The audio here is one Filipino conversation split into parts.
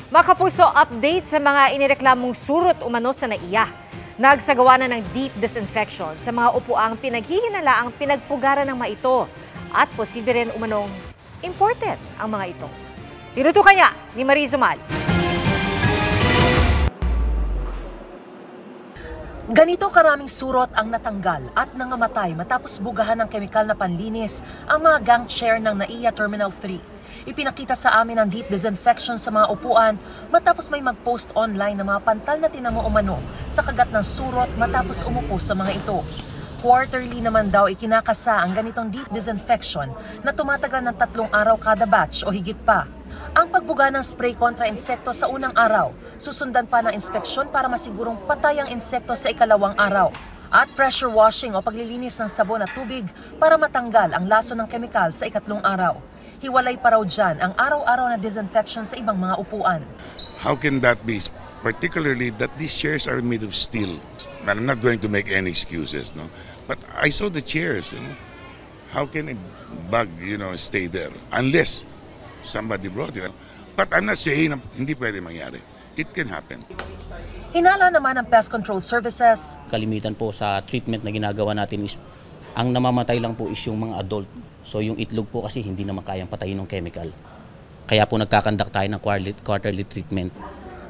Makapuso update sa mga inireklamong surot umano sa NAIA. Nagsagawa na ng deep disinfection sa mga upuang pinaghihinalaang pinagpugaran ng mga ito at posible rin umanong imported ang mga ito. Tinutukan niya ni Marie Zumal. Ganito karaming surot ang natanggal at nangamatay matapos bugahan ng kemikal na panlinis ang mga gang chair ng NAIA Terminal 3. Ipinakita sa amin ang deep disinfection sa mga upuan matapos may mag-post online ng mga pantal na tinamo umano sa kagat ng surot matapos umupo sa mga ito. Quarterly naman daw ikinakasa ang ganitong deep disinfection na tumatagal ng 3 araw kada batch o higit pa. Ang pagbuga ng spray kontra insekto sa unang araw, susundan pa ng inspeksyon para masigurong patay ang insekto sa ikalawang araw. At pressure washing o paglilinis ng sabon at tubig para matanggal ang laso ng kemikal sa ikatlong araw. Hiwalay pa raw dyan ang araw-araw na disinfection sa ibang mga upuan. How can that be? Particularly that these chairs are made of steel. I'm not going to make any excuses, no? But I saw the chairs, you know. How can a bug, stay there? Unless somebody brought it. But I'm not saying hindi pwede mangyari. It can happen. Hinala naman ng Pest Control Services. Kalimitan po sa treatment na ginagawa natin is ang namamatay lang po is yung mga adult. So yung itlog po kasi hindi naman kayang patayin ng chemical. Kaya po nagkakandak tayo ng quarterly treatment.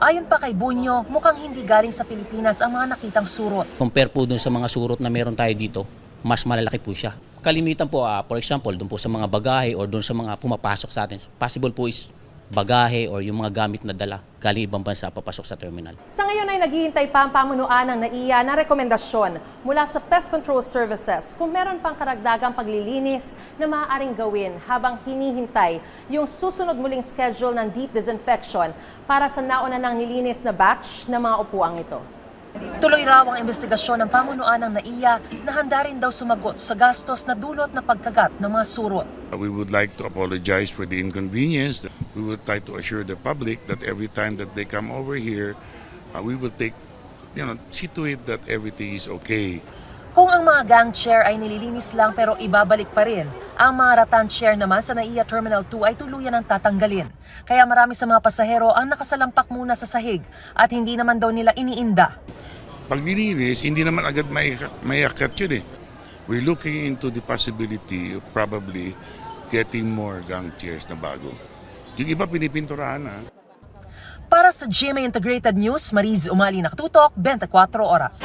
Ayon pa kay Bunyo, mukhang hindi galing sa Pilipinas ang mga nakitang surot. Compare po dun sa mga surot na meron tayo dito, mas malalaki po siya. Kalimitan po, for example, dun po sa mga bagahe or dun sa mga pumapasok sa atin, possible po is bagahe or yung mga gamit na dala galing ibang bansa papasok sa terminal. Sa ngayon ay naghihintay pa ang pamunuan ng NAIA na rekomendasyon mula sa Pest Control Services kung meron pang karagdagang paglilinis na maaaring gawin habang hinihintay yung susunod muling schedule ng deep disinfection para sa nauna ng nilinis na batch ng mga upuang ito. Tuloy raw ang investigasyon ng pamunuan ng NAIA na handa rin daw sumagot sa gastos na dulot na pagkagat ng mga surot. We would like to apologize for the inconvenience. We would try to assure the public that every time that they come over here, we will see to it that everything is okay. Kung ang mga gang chair ay nililinis lang pero ibabalik pa rin, ang mga rattan chair naman sa NAIA Terminal 2 ay tuluyan ang tatanggalin. Kaya marami sa mga pasahero ang nakasalampak muna sa sahig at hindi naman daw nila iniinda. Pag nilinis, hindi naman agad mayakat yun eh. We're looking into the possibility of probably getting more gang chairs na bago. Yung iba pinipinturahan na. Para sa GMA Integrated News, Mariz Umali, nakatutok, 24 oras.